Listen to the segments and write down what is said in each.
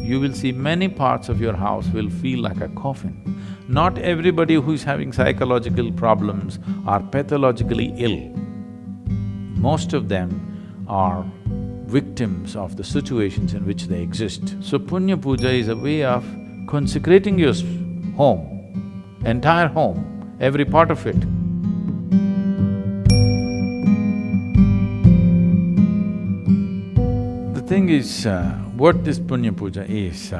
you will see many parts of your house will feel like a coffin. Not everybody who is having psychological problems are pathologically ill. Most of them are victims of the situations in which they exist. So Punya Puja is a way of consecrating your home, entire home, every part of it. The thing is, what this Punya Puja is,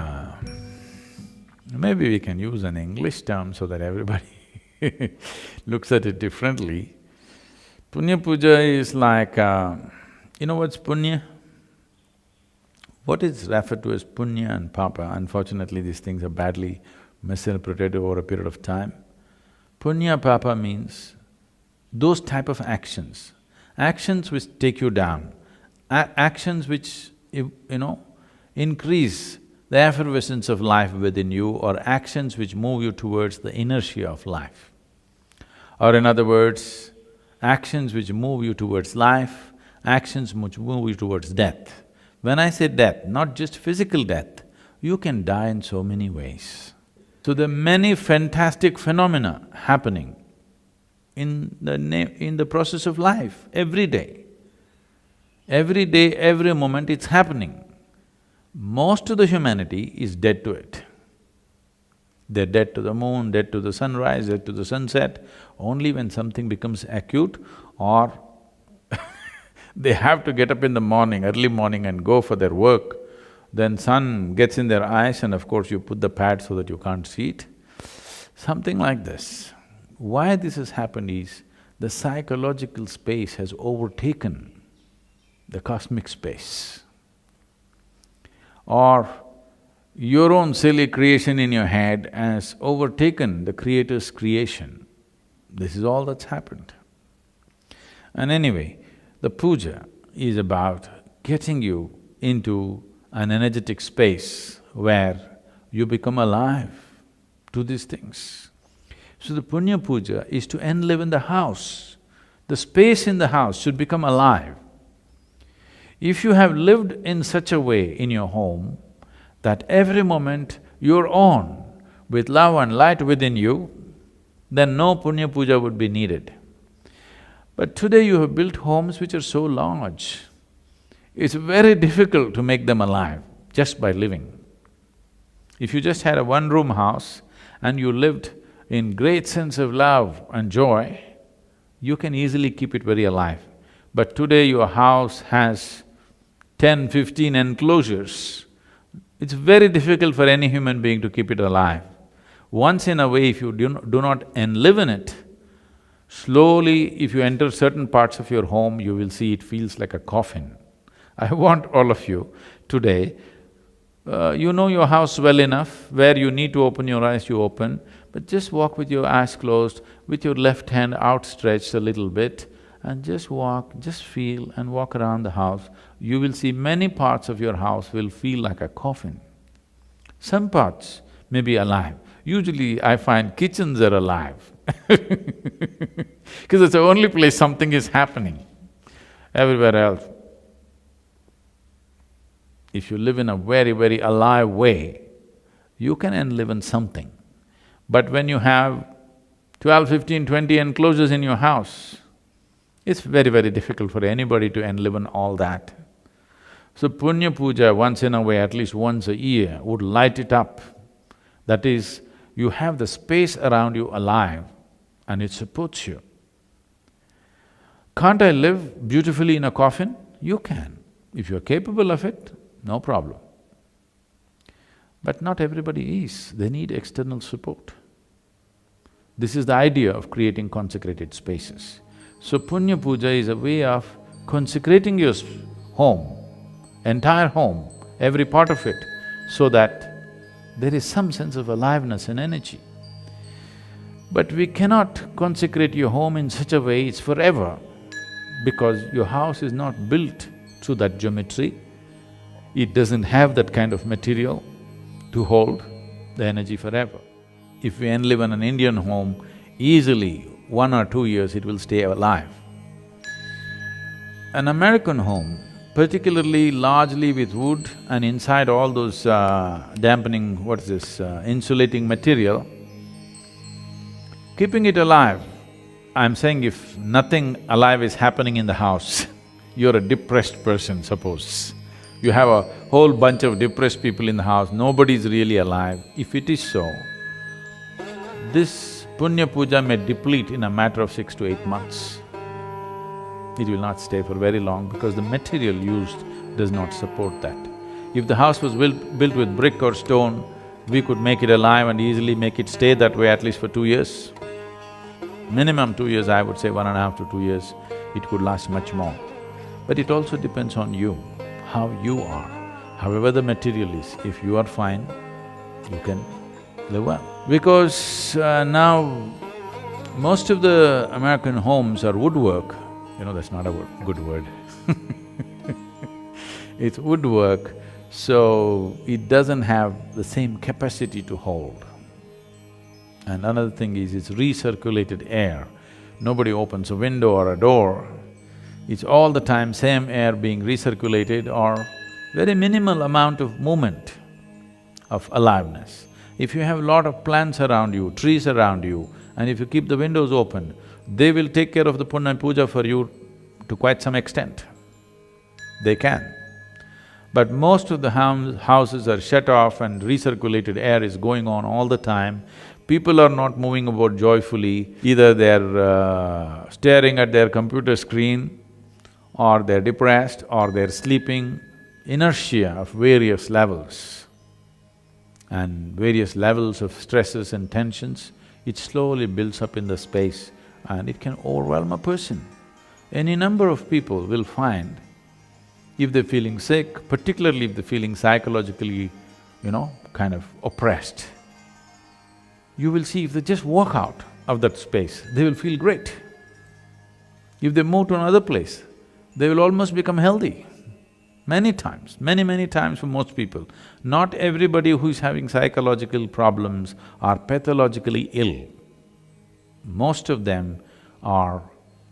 maybe we can use an English term so that everybody looks at it differently. Punya Puja is like, you know what's punya? What is referred to as punya and papa? Unfortunately, these things are badly misinterpreted over a period of time. Punya papa means those type of actions, actions which take you down, actions which, increase the effervescence of life within you, or actions which move you towards the inertia of life. Or in other words, actions which move you towards life, actions which move you towards death. When I say death, not just physical death, you can die in so many ways. So there are many fantastic phenomena happening in the process of life, every day. Every day, every moment it's happening. Most of the humanity is dead to it. They're dead to the moon, dead to the sunrise, dead to the sunset. Only when something becomes acute or they have to get up in the morning, early morning and go for their work, then sun gets in their eyes and of course you put the pad so that you can't see it. Something like this. Why this has happened is, the psychological space has overtaken the cosmic space. Or your own silly creation in your head has overtaken the Creator's creation. This is all that's happened. And anyway, the puja is about getting you into an energetic space where you become alive to these things. So the Punya Puja is to enliven the house. The space in the house should become alive. If you have lived in such a way in your home that every moment you're on with love and light within you, then no Punya Puja would be needed. But today you have built homes which are so large, it's very difficult to make them alive just by living. If you just had a one-room house and you lived in great sense of love and joy, you can easily keep it very alive. But today your house has 10, 15 enclosures. It's very difficult for any human being to keep it alive. Once in a way, if you do not enlive in it, slowly if you enter certain parts of your home, you will see it feels like a coffin. I want all of you today, you know your house well enough, where you need to open your eyes, you open, but just walk with your eyes closed, with your left hand outstretched a little bit, and just walk, just feel and walk around the house. You will see many parts of your house will feel like a coffin. Some parts may be alive. Usually I find kitchens are alive because it's the only place something is happening. Everywhere else, if you live in a very, very alive way, you can enliven something. But when you have 12, 15, 20 enclosures in your house, it's very, very difficult for anybody to enliven all that. So Punya Puja, once in a way, at least once a year, would light it up. That is, you have the space around you alive and it supports you. Can't I live beautifully in a coffin? You can. If you're capable of it, no problem. But not everybody is, they need external support. This is the idea of creating consecrated spaces. So Punya Puja is a way of consecrating your home, entire home, every part of it, so that there is some sense of aliveness and energy. But we cannot consecrate your home in such a way it's forever, because your house is not built through that geometry. It doesn't have that kind of material to hold the energy forever. If we enliven an Indian home, easily 1 or 2 years it will stay alive. An American home, particularly largely with wood and inside all those dampening, what is this, insulating material, keeping it alive. I'm saying if nothing alive is happening in the house, you're a depressed person, suppose. You have a whole bunch of depressed people in the house, nobody's really alive. If it is so, this Punya Puja may deplete in a matter of 6 to 8 months. It will not stay for very long because the material used does not support that. If the house was built with brick or stone, we could make it alive and easily make it stay that way at least for 2 years. Minimum 2 years, I would say 1.5 to 2 years, it could last much more. But it also depends on you, how you are. However the material is, if you are fine, you can live well. Because now, most of the American homes are woodwork. You know, that's not a good word It's woodwork, so it doesn't have the same capacity to hold. And another thing is, it's recirculated air. Nobody opens a window or a door. It's all the time same air being recirculated or very minimal amount of movement of aliveness. If you have a lot of plants around you, trees around you, and if you keep the windows open, they will take care of the Punya Puja for you to quite some extent. They can. But most of the houses are shut off and recirculated air is going on all the time. People are not moving about joyfully, either they're staring at their computer screen, or they're depressed, or they're sleeping. Inertia of various levels and various levels of stresses and tensions, it slowly builds up in the space and it can overwhelm a person. Any number of people will find, if they're feeling sick, particularly if they're feeling psychologically, kind of oppressed, you will see if they just walk out of that space, they will feel great. If they move to another place, they will almost become healthy. Many times, many times for most people. Not everybody who is having psychological problems are pathologically ill. Most of them are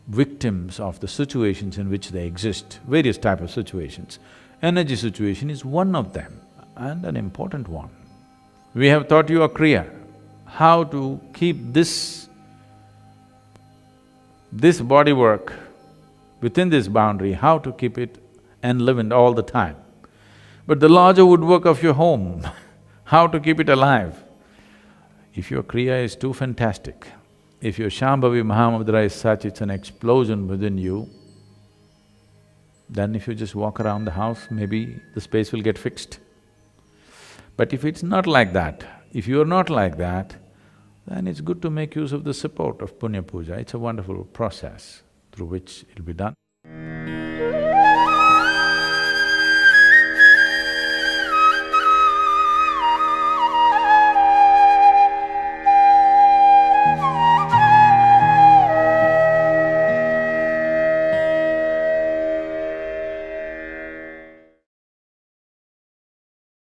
victims of the situations in which they exist, various type of situations. Energy situation is one of them, and an important one. We have taught you a Kriya, how to keep this body work within this boundary, how to keep it enlivened all the time. But the larger woodwork of your home, how to keep it alive? If your Kriya is too fantastic, if your Shambhavi Mahamudra is such, it's an explosion within you, then if you just walk around the house, maybe the space will get fixed. But if it's not like that, if you're not like that, then it's good to make use of the support of Punya Puja. It's a wonderful process through which it'll be done.